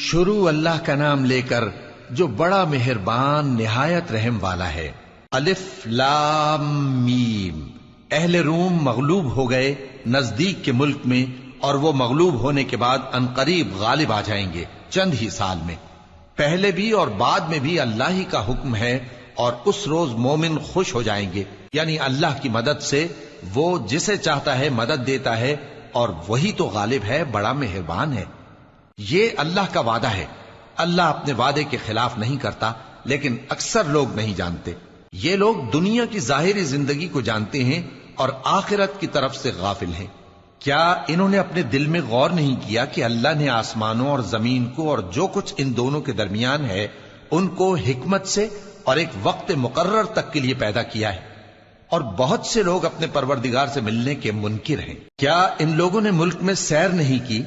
شروع اللہ کا نام لے کر جو بڑا مہربان نہایت رحم والا ہے۔ الف لام میم۔ اہل روم مغلوب ہو گئے نزدیک کے ملک میں، اور وہ مغلوب ہونے کے بعد عنقریب غالب آ جائیں گے چند ہی سال میں۔ پہلے بھی اور بعد میں بھی اللہ ہی کا حکم ہے، اور اس روز مومن خوش ہو جائیں گے، یعنی اللہ کی مدد سے وہ جسے چاہتا ہے مدد دیتا ہے، اور وہی تو غالب ہے، بڑا مہربان ہے۔ یہ اللہ کا وعدہ ہے، اللہ اپنے وعدے کے خلاف نہیں کرتا، لیکن اکثر لوگ نہیں جانتے۔ یہ لوگ دنیا کی ظاہری زندگی کو جانتے ہیں اور آخرت کی طرف سے غافل ہیں۔ کیا انہوں نے اپنے دل میں غور نہیں کیا کہ اللہ نے آسمانوں اور زمین کو اور جو کچھ ان دونوں کے درمیان ہے ان کو حکمت سے اور ایک وقت مقرر تک کے لیے پیدا کیا ہے؟ اور بہت سے لوگ اپنے پروردگار سے ملنے کے منکر ہیں۔ کیا ان لوگوں نے ملک میں سیر نہیں کی؟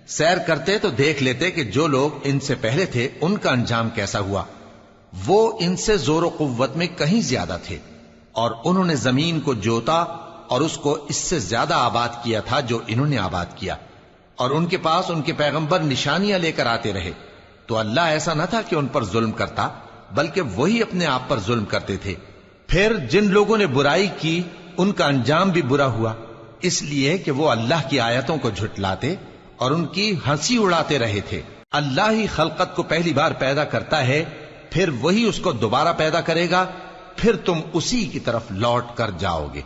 سیر کرتے تو دیکھ لیتے کہ جو لوگ ان سے پہلے تھے ان کا انجام کیسا ہوا۔ وہ ان سے زور و قوت میں کہیں زیادہ تھے، اور انہوں نے زمین کو جوتا اور اس کو اس سے زیادہ آباد کیا تھا جو انہوں نے آباد کیا، اور ان کے پاس ان کے پیغمبر نشانیاں لے کر آتے رہے۔ تو اللہ ایسا نہ تھا کہ ان پر ظلم کرتا، بلکہ وہی اپنے آپ پر ظلم کرتے تھے۔ پھر جن لوگوں نے برائی کی ان کا انجام بھی برا ہوا، اس لیے کہ وہ اللہ کی آیتوں کو جھٹلاتے اور ان کی ہنسی اڑاتے رہے تھے۔ اللہ ہی خلقت کو پہلی بار پیدا کرتا ہے، پھر وہی اس کو دوبارہ پیدا کرے گا، پھر تم اسی کی طرف لوٹ کر جاؤ گے۔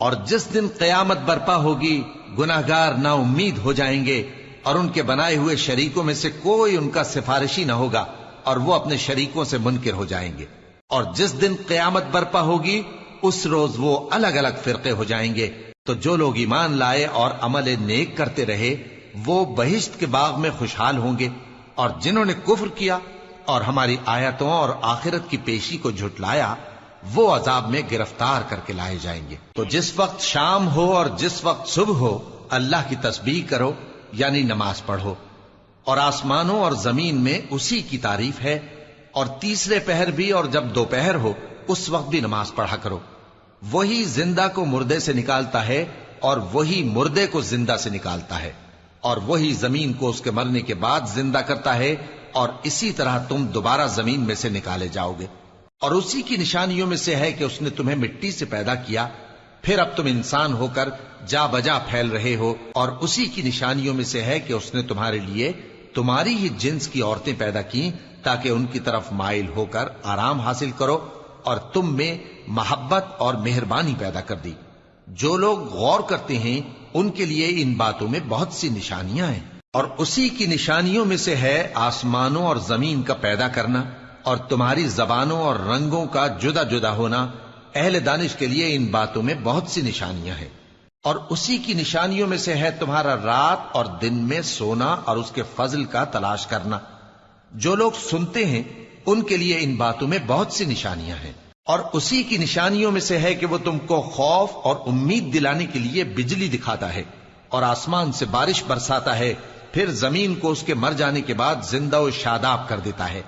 اور جس دن قیامت برپا ہوگی گناہگار نا امید ہو جائیں گے، اور ان کے بنائے ہوئے شریکوں میں سے کوئی ان کا سفارشی نہ ہوگا، اور وہ اپنے شریکوں سے منکر ہو جائیں گے۔ اور جس دن قیامت برپا ہوگی اس روز وہ الگ الگ فرقے ہو جائیں گے۔ تو جو لوگ ایمان لائے اور عمل نیک کرتے رہے وہ بہشت کے باغ میں خوشحال ہوں گے، اور جنہوں نے کفر کیا اور ہماری آیتوں اور آخرت کی پیشی کو جھٹلایا وہ عذاب میں گرفتار کر کے لائے جائیں گے۔ تو جس وقت شام ہو اور جس وقت صبح ہو اللہ کی تسبیح کرو، یعنی نماز پڑھو، اور آسمانوں اور زمین میں اسی کی تعریف ہے، اور تیسرے پہر بھی اور جب دوپہر ہو اس وقت بھی نماز پڑھا کرو۔ وہی زندہ کو مردے سے نکالتا ہے اور وہی مردے کو زندہ سے نکالتا ہے، اور وہی زمین کو اس کے مرنے کے بعد زندہ کرتا ہے، اور اسی طرح تم دوبارہ زمین میں سے نکالے جاؤ گے۔ اور اسی کی نشانیوں میں سے ہے کہ اس نے تمہیں مٹی سے پیدا کیا، پھر اب تم انسان ہو کر جا بجا پھیل رہے ہو، اور اسی کی نشانیوں میں سے ہے کہ اس نے تمہارے لیے تمہاری ہی جنس کی عورتیں پیدا کی تاکہ ان کی طرف مائل ہو کر آرام حاصل کرو، اور تم میں محبت اور مہربانی پیدا کر دی۔ جو لوگ غور کرتے ہیں ان کے لیے ان باتوں میں بہت سی نشانیاں ہیں۔ اور اسی کی نشانیوں میں سے ہے آسمانوں اور زمین کا پیدا کرنا، اور تمہاری زبانوں اور رنگوں کا جدا جدا ہونا۔ اہل دانش کے لیے ان باتوں میں بہت سی نشانیاں ہیں۔ اور اسی کی نشانیوں میں سے ہے تمہارا رات اور دن میں سونا اور اس کے فضل کا تلاش کرنا۔ جو لوگ سنتے ہیں ان کے لیے ان باتوں میں بہت سی نشانیاں ہیں۔ اور اسی کی نشانیوں میں سے ہے کہ وہ تم کو خوف اور امید دلانے کے لیے بجلی دکھاتا ہے، اور آسمان سے بارش برساتا ہے، پھر زمین کو اس کے مر جانے کے بعد زندہ و شاداب کر دیتا ہے۔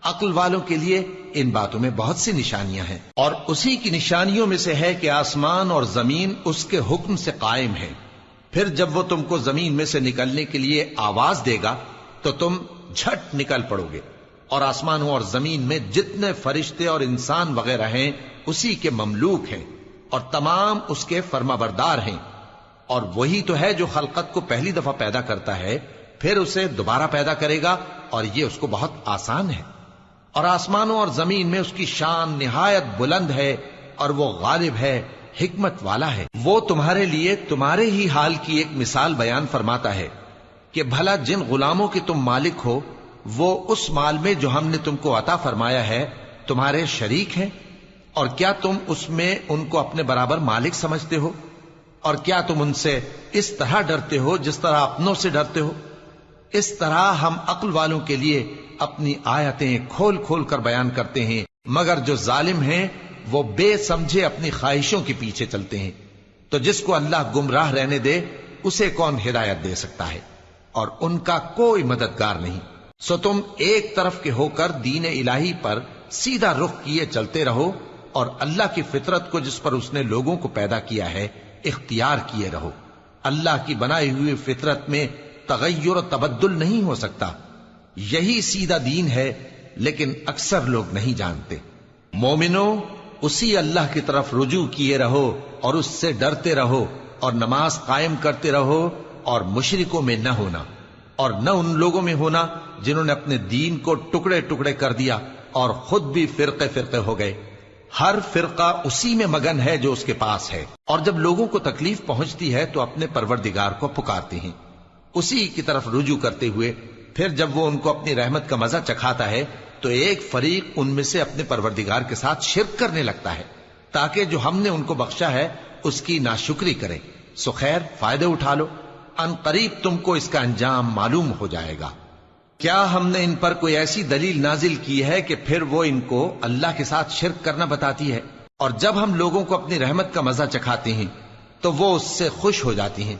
عقل والوں کے لیے ان باتوں میں بہت سی نشانیاں ہیں۔ اور اسی کی نشانیوں میں سے ہے کہ آسمان اور زمین اس کے حکم سے قائم ہے، پھر جب وہ تم کو زمین میں سے نکلنے کے لیے آواز دے گا تو تم جھٹ نکل پڑو گے۔ اور آسمانوں اور زمین میں جتنے فرشتے اور انسان وغیرہ ہیں اسی کے مملوک ہیں، اور تمام اس کے فرما بردار ہیں۔ اور وہی تو ہے جو خلقت کو پہلی دفعہ پیدا کرتا ہے، پھر اسے دوبارہ پیدا کرے گا، اور یہ اس کو بہت آسان ہے۔ اور آسمانوں اور زمین میں اس کی شان نہایت بلند ہے، اور وہ غالب ہے، حکمت والا ہے۔ وہ تمہارے لیے تمہارے ہی حال کی ایک مثال بیان فرماتا ہے کہ بھلا جن غلاموں کے تم مالک ہو وہ اس مال میں جو ہم نے تم کو عطا فرمایا ہے تمہارے شریک ہیں، اور کیا تم اس میں ان کو اپنے برابر مالک سمجھتے ہو؟ اور کیا تم ان سے اس طرح ڈرتے ہو جس طرح اپنوں سے ڈرتے ہو؟ اس طرح ہم عقل والوں کے لیے اپنی آیتیں کھول کھول کر بیان کرتے ہیں، مگر جو ظالم ہیں وہ بے سمجھے اپنی خواہشوں کے پیچھے چلتے ہیں۔ تو جس کو اللہ گمراہ رہنے دے اسے کون ہدایت دے سکتا ہے، اور ان کا کوئی مددگار نہیں۔ سو تم ایک طرف کے ہو کر دین الہی پر سیدھا رخ کیے چلتے رہو، اور اللہ کی فطرت کو جس پر اس نے لوگوں کو پیدا کیا ہے اختیار کیے رہو۔ اللہ کی بنائی ہوئی فطرت میں تغیر و تبدل نہیں ہو سکتا۔ یہی سیدھا دین ہے، لیکن اکثر لوگ نہیں جانتے۔ مومنو، اسی اللہ کی طرف رجوع کیے رہو اور اس سے ڈرتے رہو، اور نماز قائم کرتے رہو، اور مشرکوں میں نہ ہونا، اور نہ ان لوگوں میں ہونا جنہوں نے اپنے دین کو ٹکڑے ٹکڑے کر دیا اور خود بھی فرقے فرقے ہو گئے۔ ہر فرقہ اسی میں مگن ہے جو اس کے پاس ہے، اور جب لوگوں کو تکلیف پہنچتی ہے تو اپنے پروردگار کو پکارتے ہیں، اسی کی طرف رجوع کرتے ہوئے۔ پھر جب وہ ان کو اپنی رحمت کا مزہ چکھاتا ہے تو ایک فریق ان میں سے اپنے پروردگار کے ساتھ شرک کرنے لگتا ہے، تاکہ جو ہم نے ان کو بخشا ہے اس کی ناشکری کرے۔ سو خیر، فائدے اٹھا لو، ان قریب تم کو اس کا انجام معلوم ہو جائے گا۔ کیا ہم نے ان پر کوئی ایسی دلیل نازل کی ہے کہ پھر وہ ان کو اللہ کے ساتھ شرک کرنا بتاتی ہے؟ اور جب ہم لوگوں کو اپنی رحمت کا مزہ چکھاتے ہیں تو وہ اس سے خوش ہو جاتی ہیں،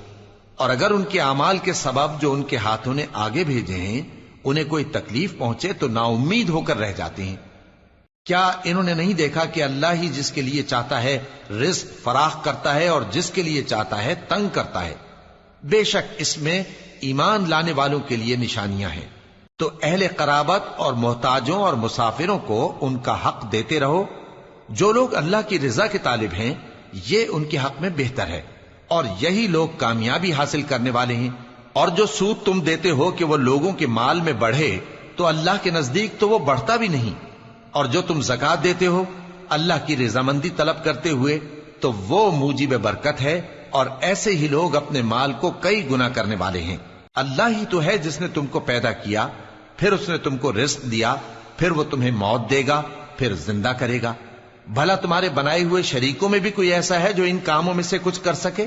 اور اگر ان کے اعمال کے سبب جو ان کے ہاتھوں نے آگے بھیجے ہیں انہیں کوئی تکلیف پہنچے تو نا امید ہو کر رہ جاتے ہیں۔ کیا انہوں نے نہیں دیکھا کہ اللہ ہی جس کے لیے چاہتا ہے رزق فراخ کرتا ہے اور جس کے لیے چاہتا ہے تنگ کرتا ہے؟ بے شک اس میں ایمان لانے والوں کے لیے نشانیاں ہیں۔ تو اہل قرابت اور محتاجوں اور مسافروں کو ان کا حق دیتے رہو۔ جو لوگ اللہ کی رضا کے طالب ہیں یہ ان کے حق میں بہتر ہے، اور یہی لوگ کامیابی حاصل کرنے والے ہیں۔ اور جو سود تم دیتے ہو کہ وہ لوگوں کے مال میں بڑھے تو اللہ کے نزدیک تو وہ بڑھتا بھی نہیں، اور جو تم زکوٰۃ دیتے ہو اللہ کی رضامندی طلب کرتے ہوئے تو وہ موجب برکت ہے، اور ایسے ہی لوگ اپنے مال کو کئی گنا کرنے والے ہیں۔ اللہ ہی تو ہے جس نے تم کو پیدا کیا، پھر اس نے تم کو رزق دیا، پھر وہ تمہیں موت دے گا، پھر زندہ کرے گا۔ بھلا تمہارے بنائے ہوئے شریکوں میں بھی کوئی ایسا ہے جو ان کاموں میں سے کچھ کر سکے؟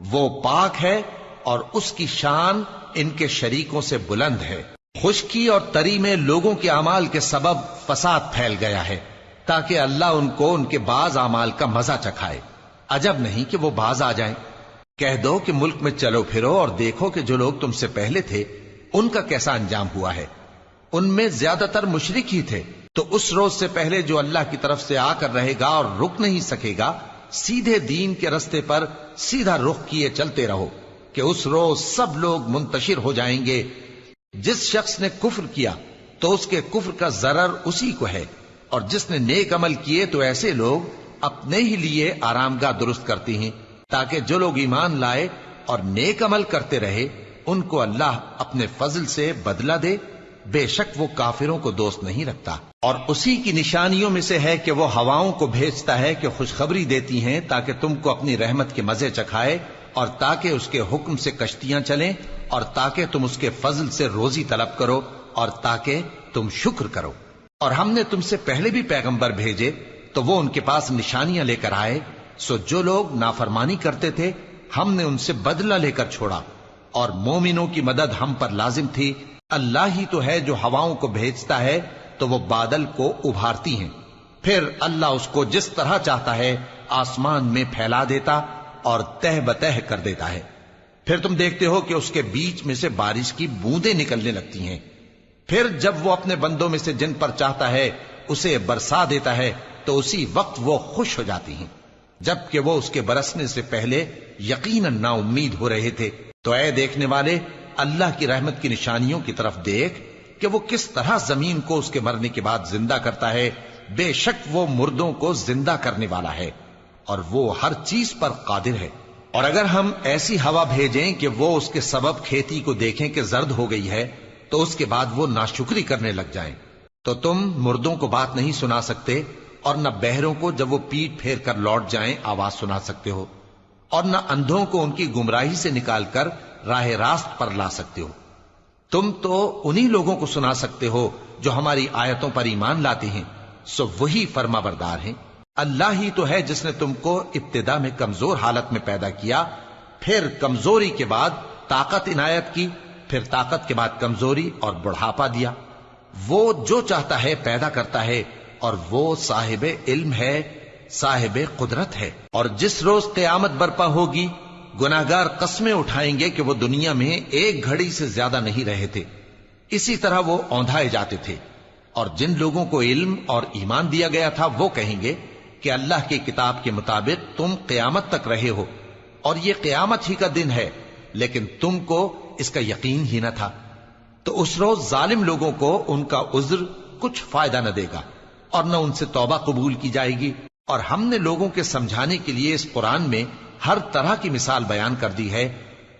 وہ پاک ہے اور اس کی شان ان کے شریکوں سے بلند ہے۔ خشکی اور تری میں لوگوں کے اعمال کے سبب فساد پھیل گیا ہے، تاکہ اللہ ان کو ان کے بعض اعمال کا مزہ چکھائے۔ عجب نہیں کہ وہ باز آ جائیں۔ کہہ دو کہ ملک میں چلو پھرو اور دیکھو کہ جو لوگ تم سے پہلے تھے ان کا کیسا انجام ہوا ہے۔ ان میں زیادہ تر مشرک ہی تھے۔ تو اس روز سے پہلے جو اللہ کی طرف سے آ کر رہے گا اور رک نہیں سکے گا، سیدھے دین کے رستے پر سیدھا رخ کیے چلتے رہو، کہ اس روز سب لوگ منتشر ہو جائیں گے۔ جس شخص نے کفر کیا تو اس کے کفر کا ضرر اسی کو ہے، اور جس نے نیک عمل کیے تو ایسے لوگ اپنے ہی لیے آرامگاہ درست کرتے ہیں، تاکہ جو لوگ ایمان لائے اور نیک عمل کرتے رہے ان کو اللہ اپنے فضل سے بدلہ دے۔ بے شک وہ کافروں کو دوست نہیں رکھتا۔ اور اسی کی نشانیوں میں سے ہے کہ وہ ہواؤں کو بھیجتا ہے کہ خوشخبری دیتی ہیں تاکہ تم کو اپنی رحمت کے مزے چکھائے، اور تاکہ اس کے حکم سے کشتیاں چلیں، اور تاکہ تم اس کے فضل سے روزی طلب کرو، اور تاکہ تم شکر کرو۔ اور ہم نے تم سے پہلے بھی پیغمبر بھیجے تو وہ ان کے پاس نشانیاں لے کر آئے، سو جو لوگ نافرمانی کرتے تھے ہم نے ان سے بدلہ لے کر چھوڑا، اور مومنوں کی مدد ہم پر لازم تھی۔ اللہ ہی تو ہے جو ہواؤں کو بھیجتا ہے تو وہ بادل کو ابھارتی ہیں، پھر اللہ اس کو جس طرح چاہتا ہے آسمان میں پھیلا دیتا اور تہ بتہ کر دیتا ہے۔ پھر تم دیکھتے ہو کہ اس کے بیچ میں سے بارش کی بوندیں نکلنے لگتی ہیں، پھر جب وہ اپنے بندوں میں سے جن پر چاہتا ہے اسے برسا دیتا ہے تو اسی وقت وہ خوش ہو جاتی ہیں، جبکہ وہ اس کے برسنے سے پہلے یقیناً نا امید ہو رہے تھے۔ تو اے دیکھنے والے، اللہ کی رحمت کی نشانیوں کی طرف دیکھ کہ وہ کس طرح زمین کو اس کے مرنے کے بعد زندہ کرتا ہے۔ بے شک وہ مردوں کو زندہ کرنے والا ہے اور وہ ہر چیز پر قادر ہے۔ اور اگر ہم ایسی ہوا بھیجیں کہ وہ اس کے سبب کھیتی کو دیکھیں کہ زرد ہو گئی ہے تو اس کے بعد وہ ناشکری کرنے لگ جائیں، تو تم مردوں کو بات نہیں سنا سکتے، اور نہ بہروں کو جب وہ پیٹ پھیر کر لوٹ جائیں آواز سنا سکتے ہو، اور نہ اندھوں کو ان کی گمراہی سے نکال کر راہ راست پر لا سکتے ہو۔ تم تو انہی لوگوں کو سنا سکتے ہو جو ہماری آیتوں پر ایمان لاتے ہیں، سو وہی فرما بردار ہیں۔ اللہ ہی تو ہے جس نے تم کو ابتدا میں کمزور حالت میں پیدا کیا، پھر کمزوری کے بعد طاقت عنایت کی، پھر طاقت کے بعد کمزوری اور بڑھاپا دیا۔ وہ جو چاہتا ہے پیدا کرتا ہے، اور وہ صاحب علم ہے، صاحب قدرت ہے۔ اور جس روز قیامت برپا ہوگی گناہگار قسمیں اٹھائیں گے کہ وہ دنیا میں ایک گھڑی سے زیادہ نہیں رہے تھے، اسی طرح وہ اوندھائے جاتے تھے۔ اور جن لوگوں کو علم اور ایمان دیا گیا تھا وہ کہیں گے کہ اللہ کی کتاب کے مطابق تم قیامت تک رہے ہو، اور یہ قیامت ہی کا دن ہے، لیکن تم کو اس کا یقین ہی نہ تھا۔ تو اس روز ظالم لوگوں کو ان کا عذر کچھ فائدہ نہ دے گا اور نہ ان سے توبہ قبول کی جائے گی. اور ہم نے لوگوں کے سمجھانے کے لیے اس قرآن میں ہر طرح کی مثال بیان کر دی ہے،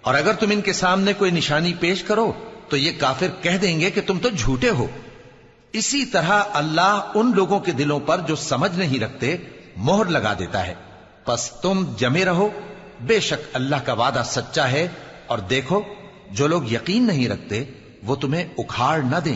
اور اگر تم ان کے سامنے کوئی نشانی پیش کرو تو یہ کافر کہہ دیں گے کہ تم تو جھوٹے ہو. اسی طرح اللہ ان لوگوں کے دلوں پر جو سمجھ نہیں رکھتے مہر لگا دیتا ہے. پس تم جمے رہو، بے شک اللہ کا وعدہ سچا ہے، اور دیکھو جو لوگ یقین نہیں رکھتے وہ تمہیں اکھاڑ نہ دیں.